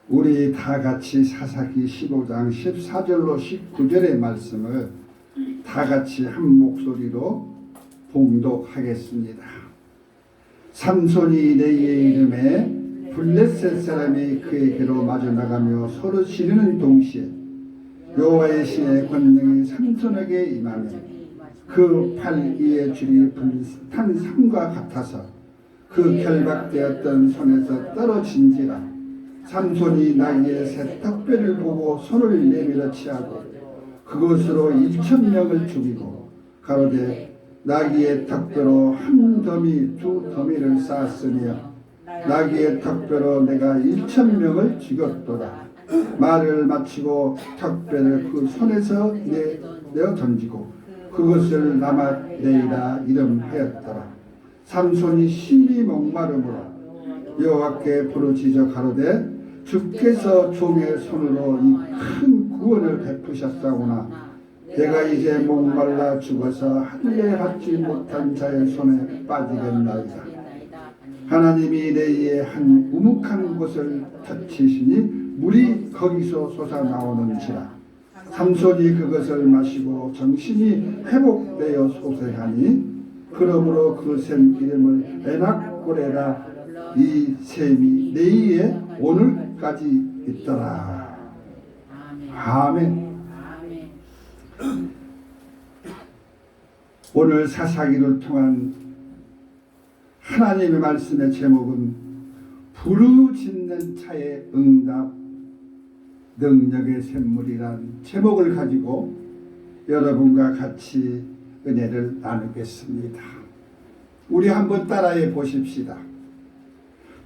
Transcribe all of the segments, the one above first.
우리 다 같이 사사기 15장 14절로 19절의 말씀을 다 같이 한 목소리로 봉독하겠습니다. 삼손이 레이의 이름에 블레셋 사람이 그에게로 마주 나가며 서로 지르는 동시에 여호와의 신의 권능이 삼손에게 임하며 그 팔 위에 줄이 불탄 삼과 같아서 그 결박되었던 손에서 떨어진지라. 삼손이 나귀의 새 턱뼈를 보고 손을 내밀어 치하고 그것으로 1,000명을 죽이고 가로되 나귀의 턱뼈로 한 더미 두 더미를 쌓았으며 나귀의 턱뼈로 내가 1,000명을 죽였도다. 말을 마치고 턱뼈를 그 손에서 내어 던지고 그것을 라맛레이라 이름하였더라. 삼손이 심히 목마름으로 여호와께 부르짖어 가로되 주께서 종의 손으로 이 큰 구원을 베푸셨사오나 내가 이제 목말라 죽어서 할례 받지 못한 자의 손에 빠지겠나이다. 하나님이 레이의 한 우묵한 곳을 터치시니 물이 거기서 솟아나오는지라. 삼손이 그것을 마시고 정신이 회복되어 소생하니 그러므로 그 샘 이름을 에낙고레라. 이 샘이 레이에 오늘까지 있더라. 아멘. 오늘 사사기를 통한 하나님의 말씀의 제목은 부르짖는 자의 응답 능력의 샘물이란 제목을 가지고 여러분과 같이 은혜를 나누겠습니다. 우리 한번 따라해 보십시다.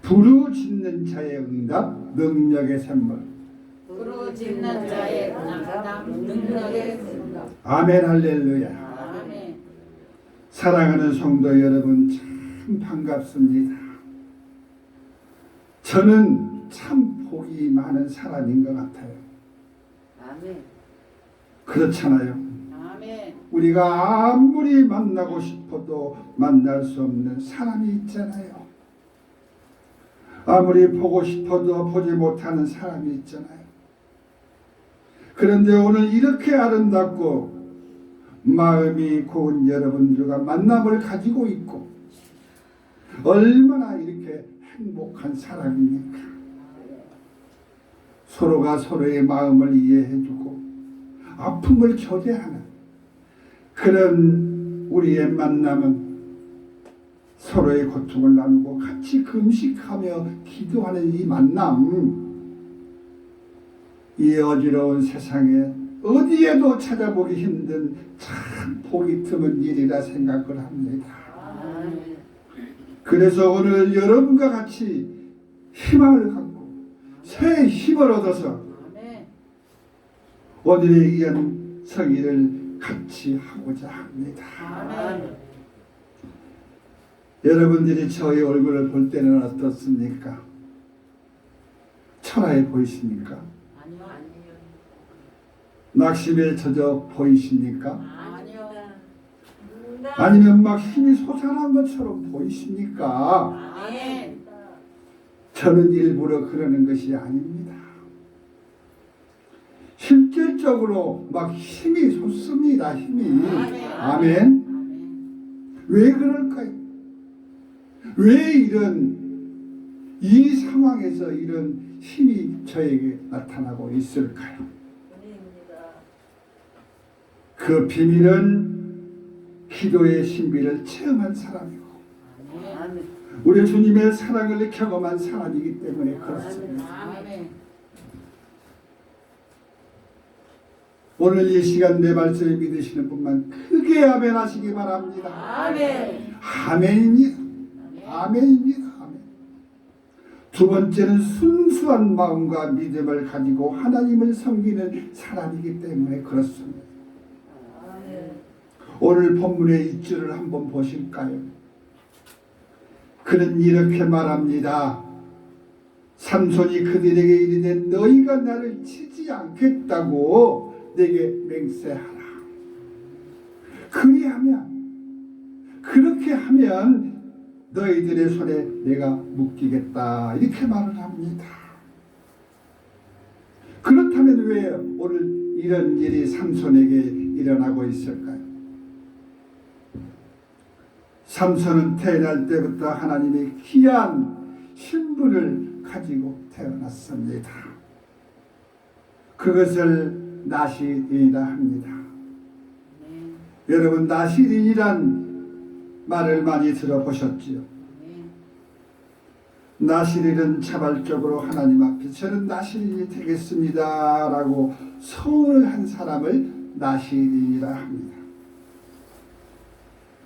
부르짖는 자의 응답 능력의 샘물. 부르짖는 자의 응답 능력의 샘물. 아멘 할렐루야. 아멘. 사랑하는 성도 여러분, 참 반갑습니다. 저는 참 복이 많은 사람인 것 같아요. 아멘. 그렇잖아요. 아멘. 우리가 아무리 만나고 싶어도 만날 수 없는 사람이 있잖아요. 아무리 보고 싶어도 보지 못하는 사람이 있잖아요. 그런데 오늘 이렇게 아름답고 마음이 고운 여러분들과 만남을 가지고 있고 얼마나 이렇게 행복한 사람입니까? 서로가 서로의 마음을 이해해주고 아픔을 교제하는 그런 우리의 만남은 서로의 고통을 나누고 같이 금식하며 기도하는 이 만남, 이 어지러운 세상에 어디에도 찾아보기 힘든 참 복이 드문 일이라 생각을 합니다. 그래서 오늘 여러분과 같이 희망을 갖고 새 힘을 얻어서 오늘의 이런 성의를 같이 하고자 합니다. 여러분들이 저의 얼굴을 볼 때는 어떻습니까? 초라해 보이십니까? 아니요. 낙심에 젖어 보이십니까? 아니요. 아니면 막 힘이 솟아난 것처럼 보이십니까? 아멘. 저는 일부러 그러는 것이 아닙니다. 실질적으로 막 힘이 솟습니다. 힘이. 아멘. 왜 그럴까요? 왜 이 상황에서 이런 힘이 저에게 나타나고 있을까요? 그 비밀은 기도의 신비를 체험한 사람이고 우리 주님의 사랑을 경험한 사람이기 때문에 그렇습니다. 오늘 이 시간 내 말씀을 믿으시는 분만 크게 아멘 하시기 바랍니다. 아멘입니다. 아멘입니다. 아멘. 두 번째는 순수한 마음과 믿음을 가지고 하나님을 섬기는 사람이기 때문에 그렇습니다. 오늘 본문의 이줄을 한번 보실까요? 그는 이렇게 말합니다. 삼손이 그들에게 이르되 너희가 나를 치지 않겠다고 내게 맹세하라. 그렇게 하면 너희들의 손에 내가 묶이겠다. 이렇게 말을 합니다. 그렇다면 왜 오늘 이런 일이 삼손에게 일어나고 있을까요? 삼손은 태어날 때부터 하나님의 귀한 신분을 가지고 태어났습니다. 그것을 나실인이라 합니다. 여러분, 나실인이란 말을 많이 들어보셨지요? 나실인은 자발적으로 하나님 앞에 저는 나실인이 되겠습니다 라고 소원을 한 사람을 나실인이라 합니다.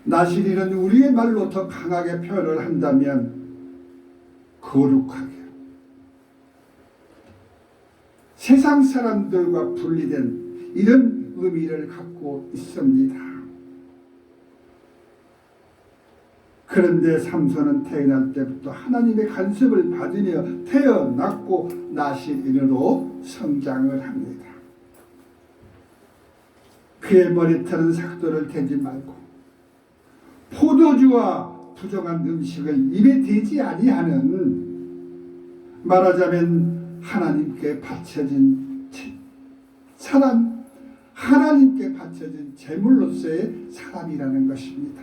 나실인은 우리의 말로 더 강하게 표현을 한다면 거룩하게, 세상 사람들과 분리된 이런 의미를 갖고 있습니다. 그런데 삼손은 태어날 때부터 하나님의 간섭을 받으며 태어났고 나실인으로 성장을 합니다. 그의 머리털은 삭도를 대지 말고 포도주와 부정한 음식을 입에 대지 아니하는, 말하자면 하나님께 바쳐진 사람, 하나님께 바쳐진 제물로서의 사람이라는 것입니다.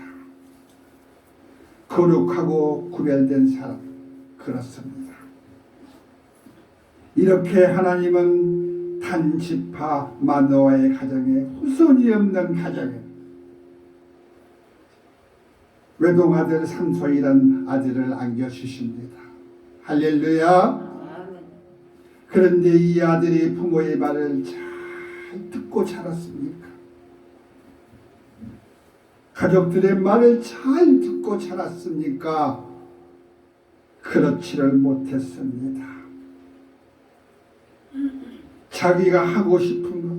거룩하고 구별된 사람, 그렇습니다. 이렇게 하나님은 단지파 마노아의 가정에, 후손이 없는 가정에 외동아들 삼손이라는 아들을 안겨주십니다. 할렐루야. 그런데 이 아들이 부모의 말을 잘 듣고 자랐습니까? 가족들의 말을 잘 듣고 자랐습니까? 그렇지를 못했습니다. 자기가 하고 싶은 것,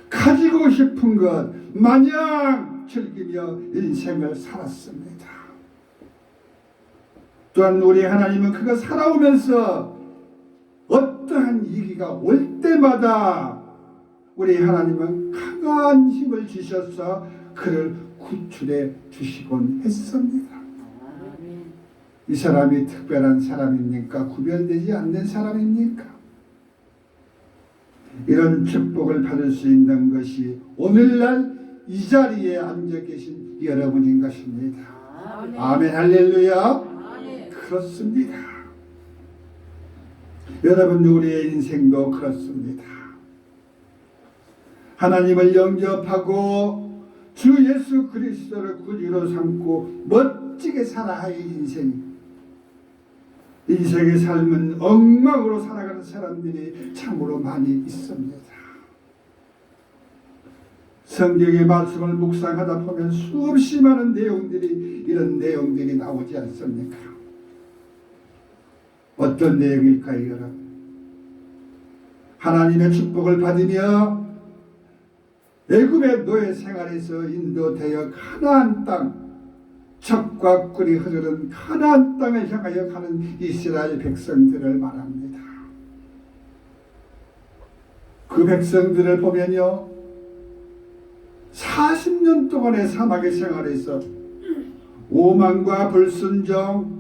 가지고 싶은 것 마냥 즐기며 인생을 살았습니다. 또한 우리 하나님은 그가 살아오면서 어떠한 위기가 올 때마다 우리 하나님은 강한 힘을 주셔서 그를 구출해 주시곤 했습니다. 이 사람이 특별한 사람입니까? 구별되지 않는 사람입니까? 이런 축복을 받을 수 있는 것이 오늘날 이 자리에 앉아 계신 여러분인 것입니다. 아멘, 할렐루야. 그렇습니다. 여러분, 우리의 인생도 그렇습니다. 하나님을 영접하고 주 예수 그리스도를 구주로 삼고 멋지게 살아야 인생의 삶은 엉망으로 살아가는 사람들이 참으로 많이 있습니다. 성경의 말씀을 묵상하다 보면 수없이 많은 내용들이, 이런 내용들이 나오지 않습니까? 어떤 내용일까요, 여러분? 하나님의 축복을 받으며 애굽의 노예 생활에서 인도되어 가나안 땅, 젖과 꿀이 흐르는 가나안 땅을 향하여 가는 이스라엘 백성들을 말합니다. 그 백성들을 보면요, 40년 동안의 사막의 생활에서 오만과 불순종,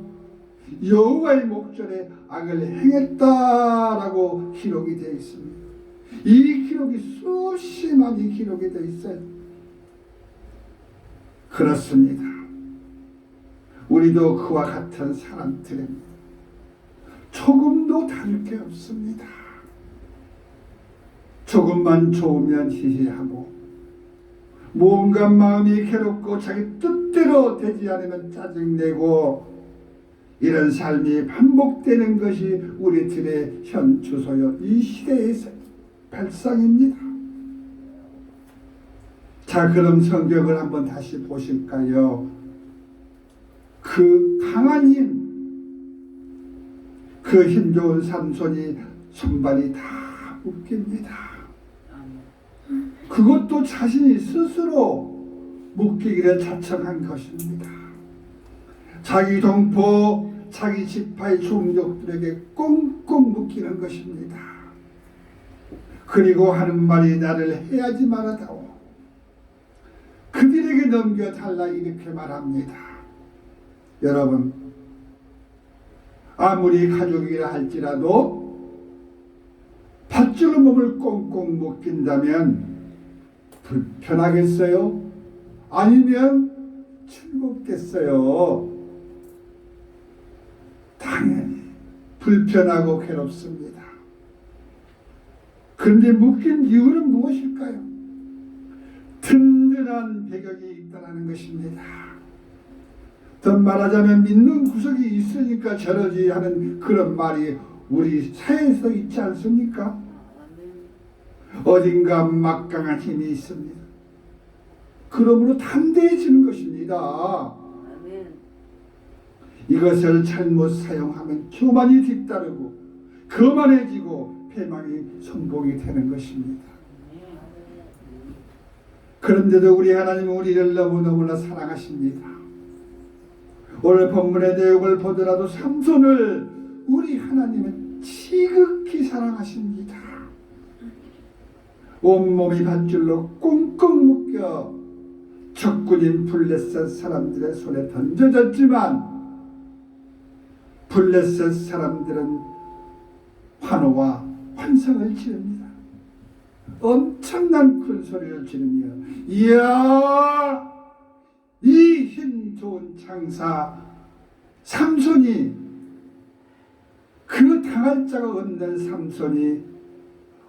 여호와의 목전에 악을 행했다라고 기록이 되어 있습니다. 이 기록이 수없이 많이 기록이 되어 있어요. 그렇습니다. 우리도 그와 같은 사람들입니다. 조금도 다를 게 없습니다. 조금만 좋으면 희희하고, 뭔가 마음이 괴롭고 자기 뜻대로 되지 않으면 짜증내고, 이런 삶이 반복되는 것이 우리들의 현 주소요, 이 시대의 발상입니다. 자, 그럼 성경을 한번 다시 보실까요? 그 강한 힘, 그 힘 좋은 삼손이 손발이 다 묶입니다. 그것도 자신이 스스로 묶이기를 자청한 것입니다. 자기 동포, 자기 지파의 종족들에게 꽁꽁 묶이는 것입니다. 그리고 하는 말이 나를 해하지 말아다오, 그들에게 넘겨달라, 이렇게 말합니다. 여러분, 아무리 가족이라 할지라도 밧줄로 몸을 꽁꽁 묶인다면 불편하겠어요? 아니면 즐겁겠어요? 당연히 불편하고 괴롭습니다. 그런데 묶인 이유는 무엇일까요? 든든한 배경이 있다는 것입니다. 더 말하자면 믿는 구석이 있으니까 저러지 하는 그런 말이 우리 사회에서 있지 않습니까? 어딘가 막강한 힘이 있습니다. 그러므로 담대해지는 것입니다. 이것을 잘못 사용하면 교만이 뒤따르고 거만해지고 패망이 선봉이 되는 것입니다. 그런데도 우리 하나님은 우리를 너무너무나 사랑하십니다. 오늘 본문의 내용을 보더라도 삼손을 우리 하나님은 지극히 사랑하십니다. 온몸이 밧줄로 꽁꽁 묶여 적군인 블레셋 사람들의 손에 던져졌지만 블레셋 사람들은 환호와 환상을 지릅니다. 엄청난 큰 소리를 지르며 이야 이 힘 좋은 장사 삼손이 그 당할 자가 없는 삼손이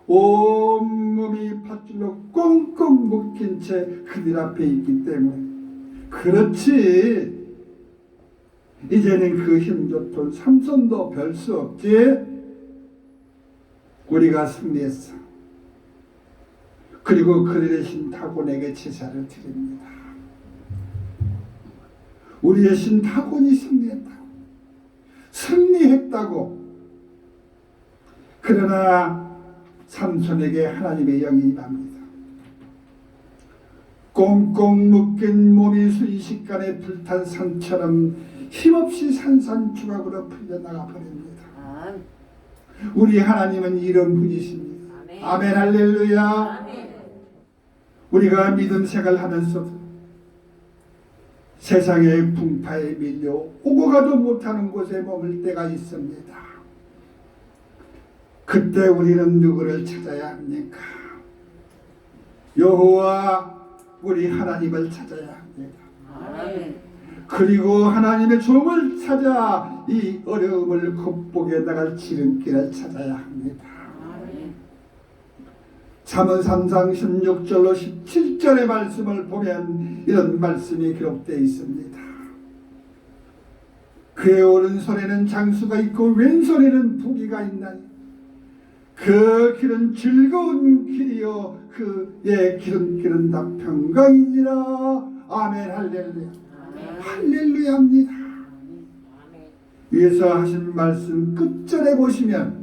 온몸이 밧줄로 꽁꽁 묶인 채 그들 앞에 있기 때문에 그렇지 이제는 그 힘 좋던 삼손도 별 수 없지. 우리가 승리했어. 그리고 그들의 신 다곤에게 제사를 드립니다. 우리의 신 다곤이 승리했다고. 승리했다고. 그러나 삼손에게 하나님의 영이 임합니다. 꽁꽁 묶인 몸이 순식간에 불탄 산처럼 힘없이 산산조각으로 풀려나가 버립니다. 우리 하나님은 이런 분이십니다. 아멘 할렐루야. 우리가 믿음 생활하면서도 세상의 풍파에 밀려 오고 가도 못하는 곳에 머물 때가 있습니다. 그때 우리는 누구를 찾아야 합니까? 여호와 우리 하나님을 찾아야 합니다. 그리고 하나님의 종을 찾아 이 어려움을 극복해 나갈 지름길을 찾아야 합니다. 잠언 3장 16절로 17절의 말씀을 보면 이런 말씀이 기록되어 있습니다. 그의 오른손에는 장수가 있고 왼손에는 부귀가 있나니 그 길은 즐거운 길이요 그의 기름길은 다 평강이니라. 아멘 할렐루야. 할렐루야입니다. 위에서 하신 말씀 끝절에 보시면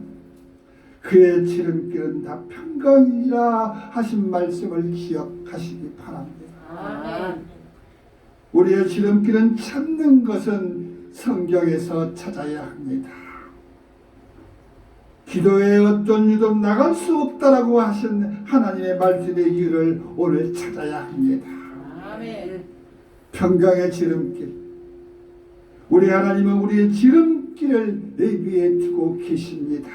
그의 지름길은 다 평강이라 하신 말씀을 기억하시기 바랍니다. 우리의 지름길은 찾는 것은 성경에서 찾아야 합니다. 기도에 어떤 이유도 나갈 수 없다라고 하신 하나님의 말씀의 이유를 오늘 찾아야 합니다. 평강의 지름길. 우리 하나님은 우리의 지름길을 내비에 두고 계십니다.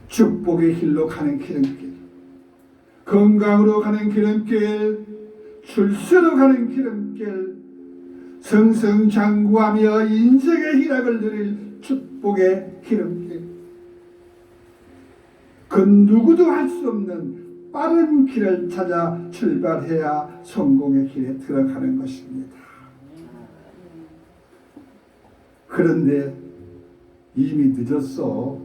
축복의 길로 가는 기름길, 건강으로 가는 기름길, 출세로 가는 기름길, 승승장구하며 인생의 희락을 누릴 축복의 기름길. 그 누구도 할 수 없는 빠른 길을 찾아 출발해야 성공의 길에 들어가는 것입니다. 그런데 이미 늦었어.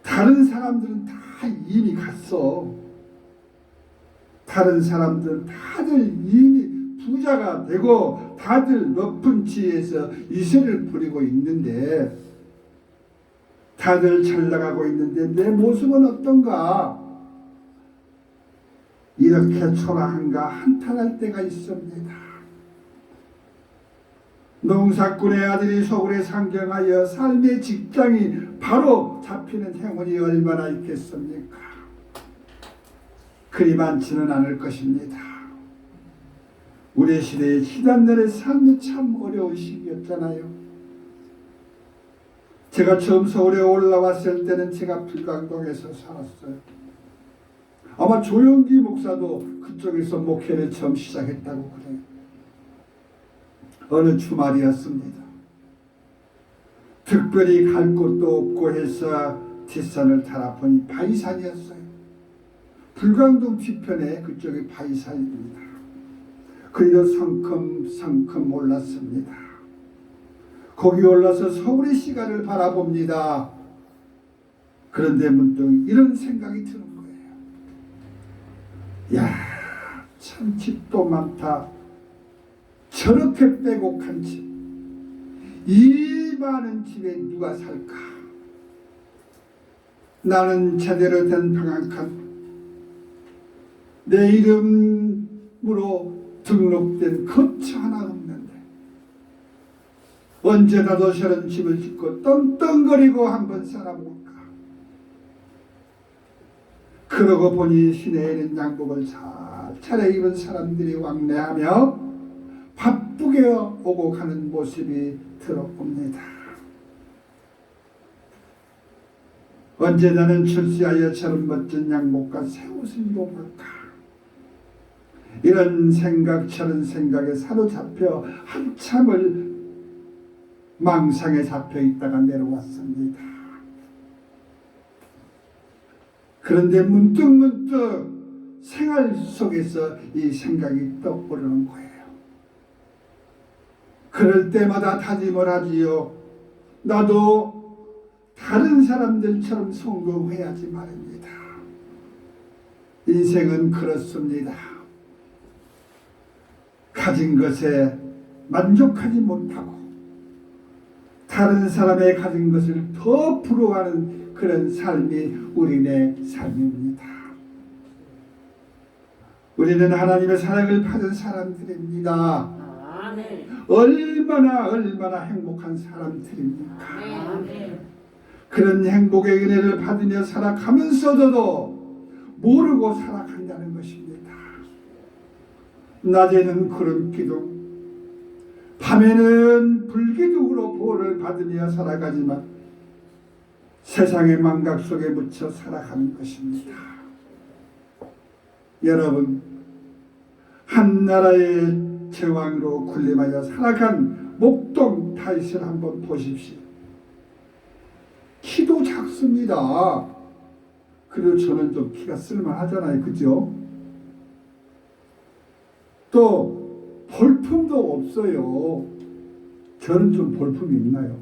다른 사람들은 다 이미 갔어. 다른 사람들은 다들 이미 부자가 되고 다들 높은 지위에서 이세를 부리고 있는데 다들 잘 나가고 있는데 내 모습은 어떤가? 이렇게 초라한가 한탄할 때가 있습니다. 농사꾼의 아들이 서울에 상경하여 삶의 직장이 바로 잡히는 행운이 얼마나 있겠습니까? 그리 많지는 않을 것입니다. 우리 시대의 지난날의 삶이 참 어려운 시기였잖아요. 제가 처음 서울에 올라왔을 때는 제가 불광동에서 살았어요. 아마 조영기 목사도 그쪽에서 목회를 처음 시작했다고 그래요. 어느 주말이었습니다. 특별히 갈 곳도 없고 해서 뒷산을 타라 보니 바위산이었어요. 불광동 뒤편에 그쪽이 바위산입니다. 그리고 성큼 올랐습니다. 거기 올라서 서울의 시가를 바라봅니다. 그런데 문득 이런 생각이 드는 거예요. 야, 참 집도 많다. 저렇게 빼곡한 집. 이 많은 집에 누가 살까? 나는 제대로 된 방한칸, 내 이름으로 등록된 거처 하나 없는데 언제 나도 저런 집을 짓고 떵떵거리고 한번 살아볼까? 그러고 보니 시내에는 양복을 잘 차려입은 사람들이 왕래하며 바쁘게 오고 가는 모습이 들어옵니다. 언제 나는 출세하여 저런 멋진 양복과 새 옷을 입어볼까? 이런 생각 저런 생각에 사로잡혀 한참을 망상에 잡혀 있다가 내려왔습니다. 그런데 문득 생활 속에서 이 생각이 떠오르는 거예요. 그럴 때마다 다짐을 하지요. 나도 다른 사람들처럼 성공해야지 말입니다. 인생은 그렇습니다. 가진 것에 만족하지 못하고 다른 사람의 가진 것을 더 부러워하는 그런 삶이 우리의 삶입니다. 우리는 하나님의 사랑을 받은 사람들입니다. 얼마나 행복한 사람들입니까? 그런 행복의 은혜를 받으며 살아가면서도 모르고 살아간다는 것입니다. 낮에는 구름 기둥, 밤에는 불기둥으로 보호를 받으며 살아가지만 세상의 망각 속에 묻혀 살아가는 것입니다. 여러분, 한 나라의 제왕으로 군림하여 살아간 목동 다윗을 한번 보십시오. 키도 작습니다. 그리고 저는 좀 키가 쓸만하잖아요. 그죠? 또 볼품도 없어요. 저는 좀 볼품이 있나요?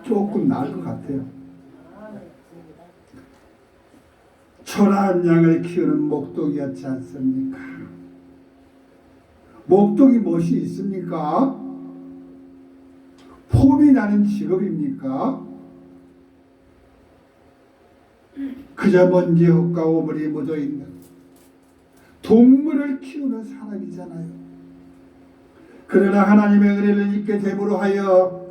조금 나을 것 같아요. 초라한 양을 키우는 목동이었지 않습니까? 목동이 무엇이 있습니까? 폼이 나는 직업입니까? 그저 먼지 흙과 오물이 묻어있는 동물을 키우는 사람이잖아요. 그러나 하나님의 은혜를 입게 됨으로 하여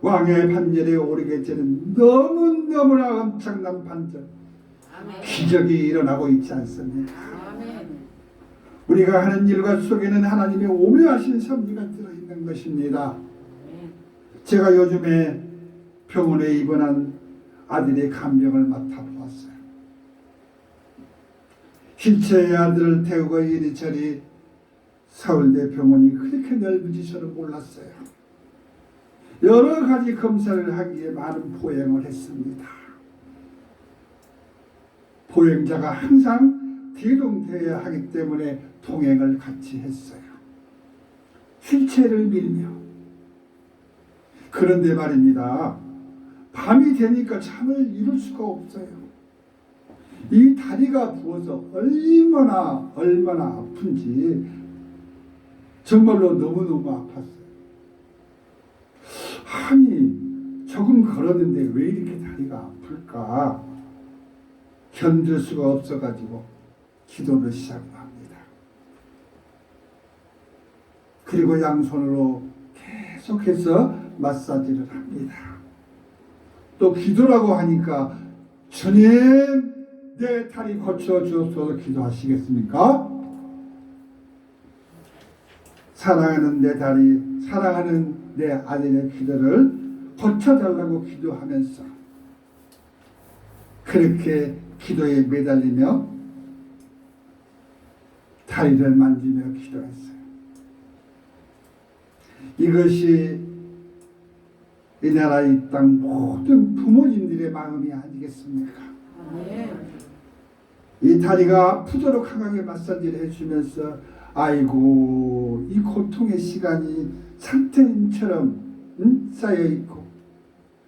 왕의 반열에 오르게 되는 너무너무나 엄청난 반전, 기적이 일어나고 있지 않습니까? 우리가 하는 일과 속에는 하나님의 오묘하신 섭리가 들어있는 것입니다. 제가 요즘에 병원에 입원한 아들의 간병을 맡아보았어요. 휠체어의 아들을 태우고 이리저리 서울대 병원이 그렇게 넓은지 저는 몰랐어요. 여러 가지 검사를 하기에 많은 보행을 했습니다. 보행자가 항상 대동되어야 하기 때문에 동행을 같이 했어요. 휠체어를 밀며. 그런데 말입니다. 밤이 되니까 잠을 이룰 수가 없어요. 이 다리가 부어서 얼마나 아픈지 정말로 너무너무 아팠어요. 아니, 조금 걸었는데 왜 이렇게 다리가 아플까? 견딜 수가 없어가지고 기도를 시작합니다. 그리고 양손으로 계속해서 마사지를 합니다. 또 기도라고 하니까 주님 내 다리 고쳐주옵소서 기도하시겠습니까? 사랑하는 내 다리, 사랑하는 내 아들의 기도를 고쳐달라고 기도하면서 그렇게 기도에 매달리며 다리를 만지며 기도했어요. 이것이 이 나라 이 땅 모든 부모님들의 마음이 아니겠습니까? 이 다리가 아프도록 강하게 마사지를 해주면서 아이고 이 고통의 시간이 상태인처럼 쌓여있고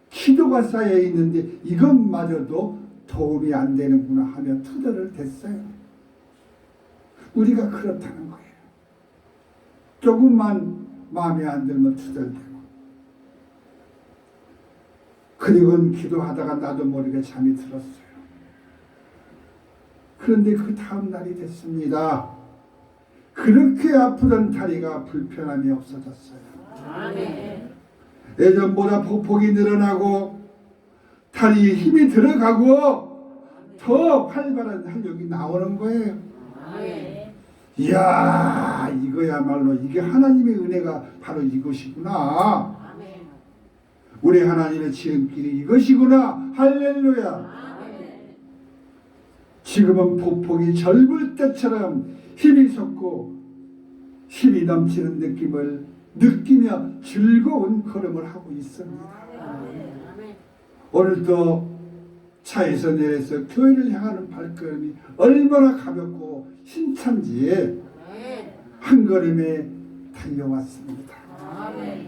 기도가 쌓여있는데 이것마저도 도움이 안 되는구나 하며 투덜을 댔어요. 우리가 그렇다는 거예요. 조금만 마음에 안 들면 투덜대고 그리고는 기도하다가 나도 모르게 잠이 들었어요. 그런데 그 다음 날이 됐습니다. 그렇게 아프던 다리가 불편함이 없어졌어요. 아멘. 예전보다 보폭이 늘어나고 다리에 힘이 들어가고 더 활발한 활력이 나오는 거예요. 아멘. 이야 이거야말로 이게 하나님의 은혜가 바로 이것이구나. 아멘. 우리 하나님의 지은길이 이것이구나. 할렐루야. 아멘. 지금은 보폭이 젊을 때처럼 힘이 솟고 힘이 넘치는 느낌을 느끼며 즐거운 걸음을 하고 있습니다. 아멘. 오늘도 차에서 내려서 교회를 향하는 발걸음이 얼마나 가볍고 힘찬지 한 걸음에 달려왔습니다. 아멘.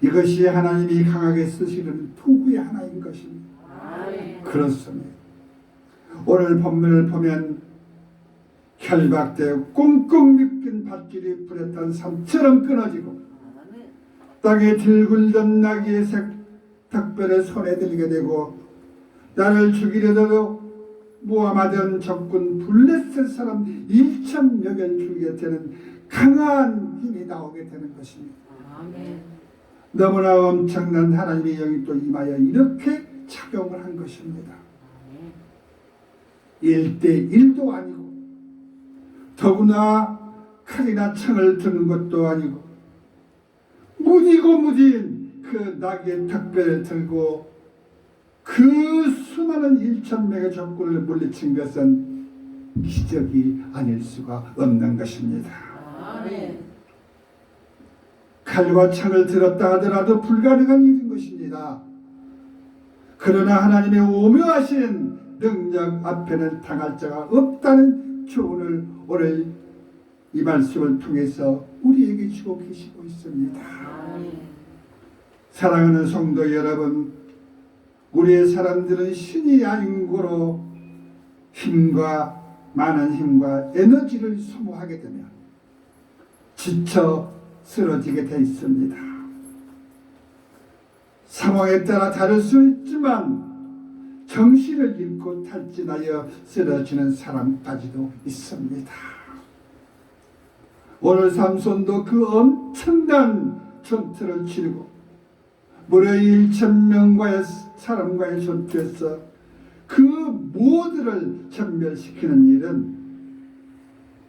이것이 하나님이 강하게 쓰시는 도구의 하나인 것입니다. 아멘. 그렇습니다. 오늘 본문을 보면 결박되어 꽁꽁 묶인 밧줄이 불에 탄 삼처럼 끊어지고 땅에 들굴던 나귀의 닭뼈를 손에 들게 되고 나를 죽이려다도 모함하던 적군 블레셋 사람 1,000여명 죽이게 되는 강한 힘이 나오게 되는 것입니다. 아멘. 너무나 엄청난 하나님의 영이 또 임하여 이렇게 작용을 한 것입니다. 1대1도 아니고 더구나 칼이나 창을 드는 것도 아니고 무디고 무딘 그 나귀의 닭뼈를 들고 그 수많은 1,000명의 적군을 물리친 것은 기적이 아닐 수가 없는 것입니다. 아멘. 칼과 창을 들었다 하더라도 불가능한 일인 것입니다. 그러나 하나님의 오묘하신 능력 앞에는 당할 자가 없다는 교훈을 오늘 이 말씀을 통해서 우리에게 주고 계시고 있습니다. 아멘. 사랑하는 성도 여러분, 우리의 사람들은 신이 아닌 고로 많은 힘과 에너지를 소모하게 되면 지쳐 쓰러지게 돼 있습니다. 상황에 따라 다를 수 있지만 정신을 잃고 탈진하여 쓰러지는 사람까지도 있습니다. 오늘 삼손도 그 엄청난 전투를 치르고 무려 1,000명과의 사람과의 전투에서 그 모두를 전멸시키는 일은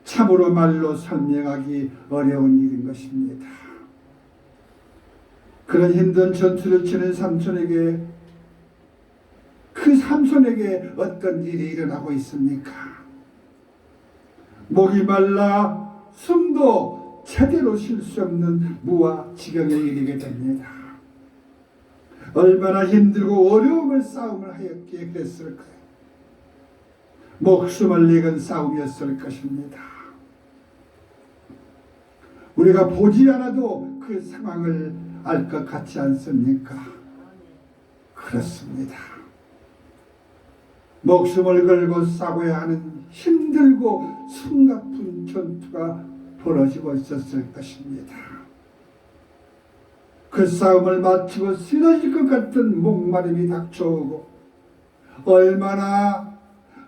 참으로 말로 설명하기 어려운 일인 것입니다. 그런 힘든 전투를 치는 삼손에게 어떤 일이 일어나고 있습니까? 목이 말라 숨도 제대로 쉴 수 없는 무와 지경에 이르게 됩니다. 얼마나 힘들고 어려움을 싸움을 하였기에 그랬을까요? 목숨을 내건 싸움이었을 것입니다. 우리가 보지 않아도 그 상황을 알 것 같지 않습니까? 그렇습니다. 목숨을 걸고 싸워야 하는 힘들고 숨가쁜 전투가 벌어지고 있었을 것입니다. 그 싸움을 마치고 쓰러질 것 같은 목마름이 닥쳐오고 얼마나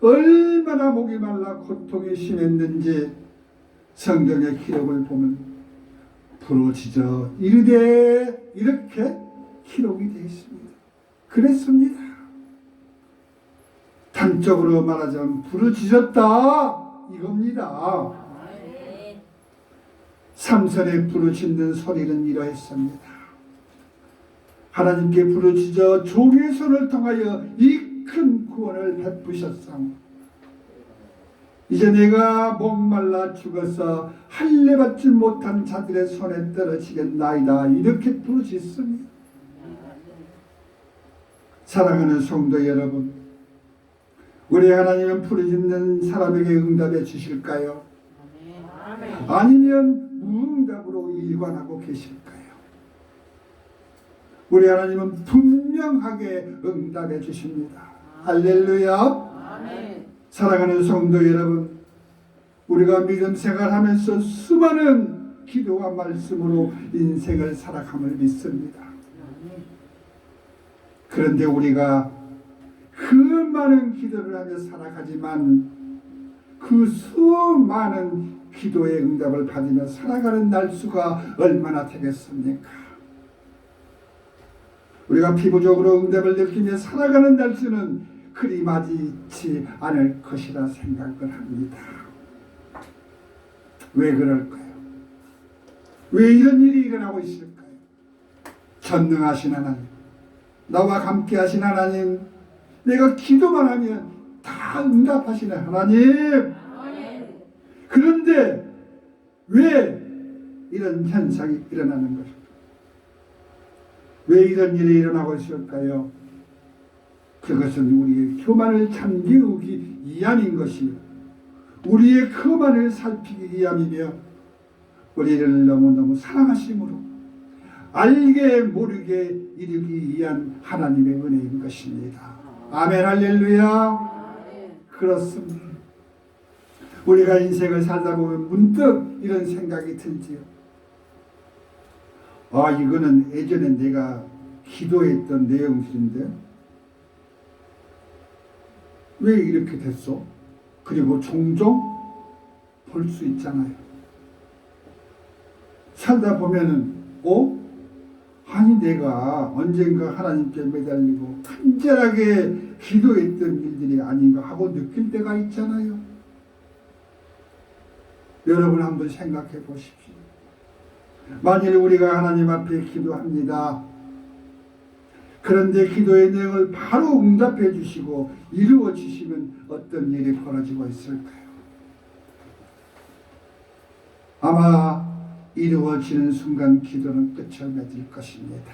목이 말라 고통이 심했는지 성경의 기록을 보면 부르짖어 이르되 이렇게 기록이 되어 있습니다. 그랬습니다. 단적으로 말하자면 부르짖었다 이겁니다. 삼손의 부르짖는 소리는 이러했습니다. 하나님께 부르짖어 종의 손을 통하여 이 큰 구원을 베푸셨사오니 이제 내가 목말라 죽어서 할례 받지 못한 자들의 손에 떨어지겠나이다. 이렇게 부르짖습니다. 사랑하는 성도 여러분, 우리 하나님은 부르짖는 사람에게 응답해 주실까요? 아니면 무응답으로 일관하고 계실까요? 우리 하나님은 분명하게 응답해 주십니다. 할렐루야. 아멘. 사랑하는 성도 여러분, 우리가 믿음 생활하면서 수많은 기도와 말씀으로 인생을 살아감을 믿습니다. 그런데 우리가 그 많은 기도를 하며 살아가지만 그 수많은 기도의 응답을 받으며 살아가는 날수가 얼마나 되겠습니까? 우리가 피부적으로 응답을 느끼며 살아가는 날수는 그리 많지 않을 것이라 생각을 합니다. 왜 그럴까요? 왜 이런 일이 일어나고 있을까요? 전능하신 하나님, 나와 함께 하신 하나님, 내가 기도만 하면 다 응답하시는 하나님. 그런데 왜 이런 현상이 일어나는 것일까? 왜 이런 일이 일어나고 있을까요? 그것은 우리의 교만을 잠재우기 위함인 것이요, 우리의 교만을 살피기 위함이며 우리를 너무너무 사랑하심으로 알게 모르게 이루기 위한 하나님의 은혜인 것입니다. 아멘. 할렐루야. 그렇습니다. 우리가 인생을 살다 보면 문득 이런 생각이 들지요. 이거는 예전에 내가 기도했던 내용인데 왜 이렇게 됐어? 그리고 종종 볼 수 있잖아요. 살다 보면은 아니 내가 언젠가 하나님께 매달리고 간절하게 기도했던 일들이 아닌가 하고 느낄 때가 있잖아요. 여러분 한번 생각해 보십시오. 만일 우리가 하나님 앞에 기도합니다. 그런데 기도의 내용을 바로 응답해 주시고 이루어 주시면 어떤 일이 벌어지고 있을까요? 아마 이루어지는 순간 기도는 끝을 맺을 것입니다.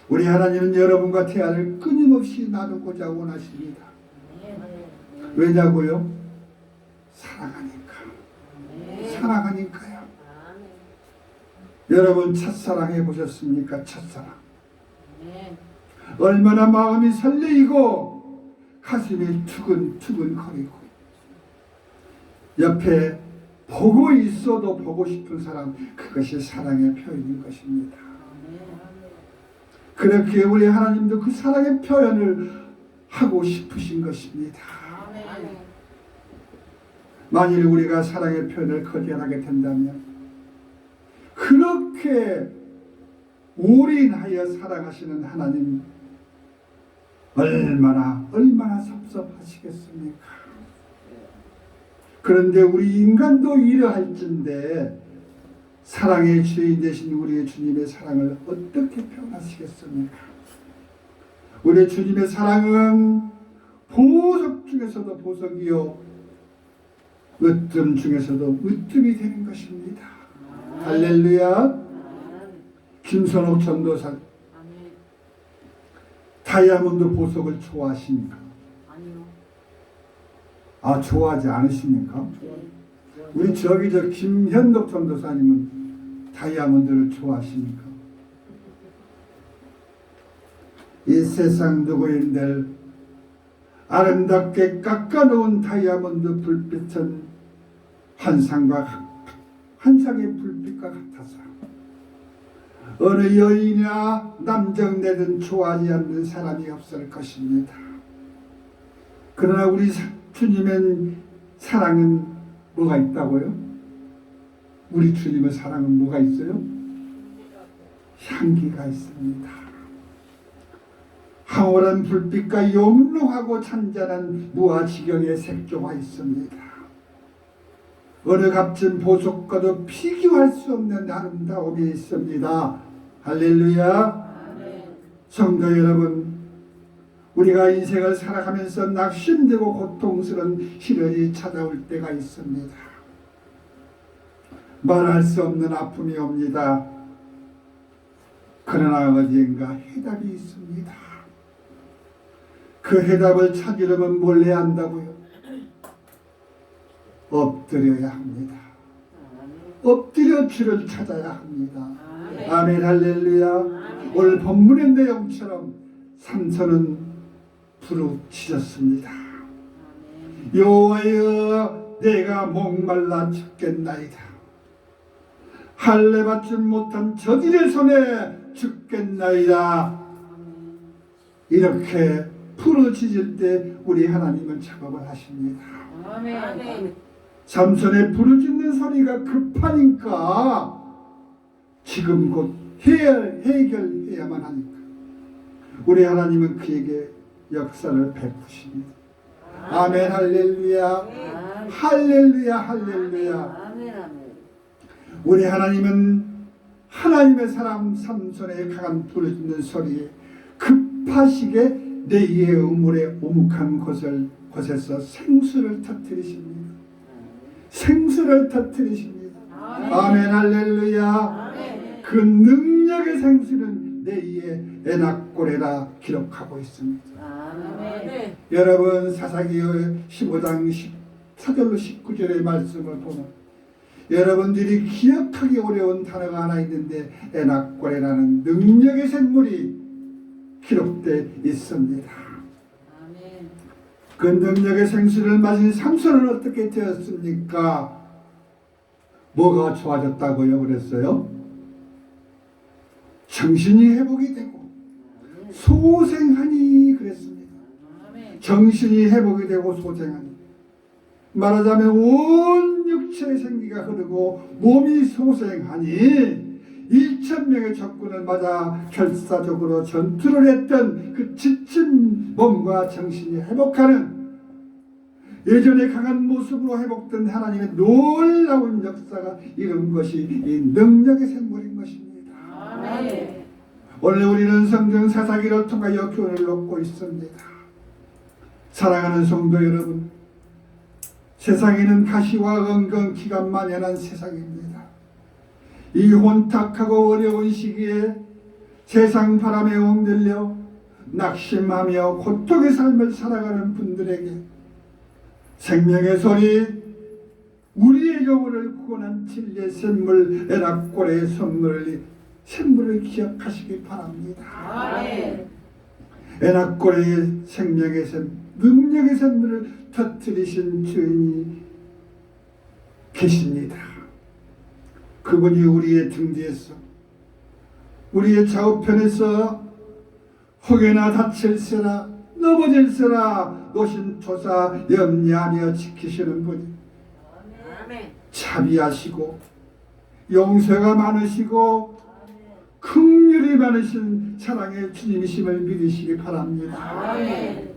우리 하나님은 여러분과 대화를 끊임없이 나누고자 원하십니다. 왜냐고요? 사랑하니까. 사랑하니까요. 여러분 첫사랑 해보셨습니까? 첫사랑. 얼마나 마음이 설레이고 가슴이 투근투근 거리고 옆에 보고 있어도 보고 싶은 사람, 그것이 사랑의 표현인 것입니다. 그렇게 우리 하나님도 그 사랑의 표현을 하고 싶으신 것입니다. 만일 우리가 사랑의 표현을 거절하게 된다면 그렇게 올인하여 사랑하시는 하나님 얼마나 섭섭하시겠습니까? 그런데 우리 인간도 이러할진데 사랑의 주인 되신 우리의 주님의 사랑을 어떻게 표현하시겠습니까? 우리 주님의 사랑은 보석 중에서도 보석이요, 으뜸 중에서도 으뜸이 되는 것입니다. 할렐루야. 김선옥 전도사, 다이아몬드 보석을 좋아하십니까? 좋아하지 않으십니까? 우리 저 김현덕 전도사님은 다이아몬드를 좋아하십니까? 이 세상 누구인들 아름답게 깎아놓은 다이아몬드 불빛은 환상의 불빛과 같아서 어느 여인이나 남정네든 좋아하지 않는 사람이 없을 것입니다. 그러나 우리 주님의 사랑은 뭐가 있다고요? 우리 주님의 사랑은 뭐가 있어요? 향기가 있습니다. 황홀한 불빛과 영롱하고 찬잔한 무아지경의 색조가 있습니다. 어느 값진 보석과도 비교할 수 없는 아름다움이 있습니다. 할렐루야. 아멘. 성도 여러분, 우리가 인생을 살아가면서 낙심되고 고통스러운 시련이 찾아올 때가 있습니다. 말할 수 없는 아픔이 옵니다. 그러나 어디엔가 해답이 있습니다. 그 해답을 찾으려면 뭘 해야 한다고요? 엎드려야 합니다. 엎드려 주를 찾아야 합니다. 아멘. 할렐루야. 오늘 본문의 내용처럼 삼손은 부르짖었습니다. 여호와여, 내가 목말라 죽겠나이다. 할례 받지 못한 저들의 손에 죽겠나이다. 이렇게 부르짖을 때 우리 하나님은 작업을 하십니다. 아멘. 삼손의 부르짖는 소리가 급하니까 지금 곧 해결해야만 하니까 우리 하나님은 그에게 역사를 베푸십니다. 아멘. 할렐루야. 할렐루야. 할렐루야. 아멘. 우리 하나님은 하나님의 사람 삼손의 강한 부르짖는 소리에 급하시게 내의 우물에 오목한 곳에서 생수를 터뜨리십니다. 생수를 터뜨리십니다. 아멘. 할렐루야. 그 능력의 생수는 내의 에낙고레라 기록하고 있습니다. 아멘. 여러분, 사사기의 15장 14절로 19절의 말씀을 보면 여러분들이 기억하기 어려운 단어가 하나 있는데 에낙고레라는 능력의 샘물이 기록되어 있습니다. 아멘. 그 능력의 생수를 마신 삼손은 어떻게 되었습니까? 뭐가 좋아졌다고요? 그랬어요? 정신이 회복이 되고 소생하니 그랬습니다. 아멘. 정신이 회복이 되고 소생하니, 말하자면 온 육체의 생기가 흐르고 몸이 소생하니 1,000명의 적군을 맞아 결사적으로 전투를 했던 그 지친 몸과 정신이 회복하는, 예전에 강한 모습으로 회복된 하나님의 놀라운 역사가 이룬 것이 이 능력의 샘물인 것입니다. 아멘. 오늘 우리는 성경 사사기를 통하여 교훈을 얻고 있습니다. 사랑하는 성도 여러분, 세상에는 가시와 은근기가 만연한 세상입니다. 이 혼탁하고 어려운 시기에 세상 바람에 엉들려 낙심하며 고통의 삶을 살아가는 분들에게 생명의 소리, 우리의 영혼을 구원한 진리의 샘물 에낙고레의 샘물을 기억하시기 바랍니다. 아멘. 에낙고레의 생명의 샘, 능력의 샘물을 터뜨리신 주인이 계십니다. 그분이 우리의 등 뒤에서, 우리의 좌우편에서 혹여나 다칠세라 넘어질세라 노심초사 염려하며 지키시는 분이 아멘. 자비하시고 용서가 많으시고 긍휼이 많으신 사랑의 주님이심을 믿으시기 바랍니다. 아멘.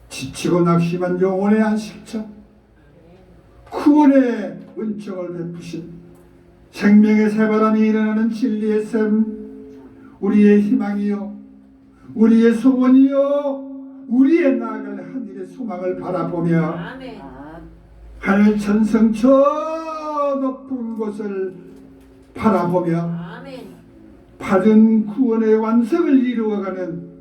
지치고 낙심한 영혼의 안식처, 구원의 은총을 베푸신 생명의 새바람이 일어나는 진리의 샘, 우리의 희망이요 우리의 소원이요 우리의 나아갈 하늘의 소망을 바라보며 아멘. 하늘 천성 저 높은 곳을 바라보며 아멘. 받은 구원의 완성을 이루어가는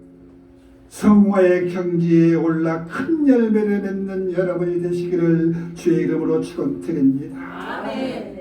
성화의 경지에 올라 큰 열매를 맺는 여러분이 되시기를 주의 이름으로 축원드립니다. 아멘.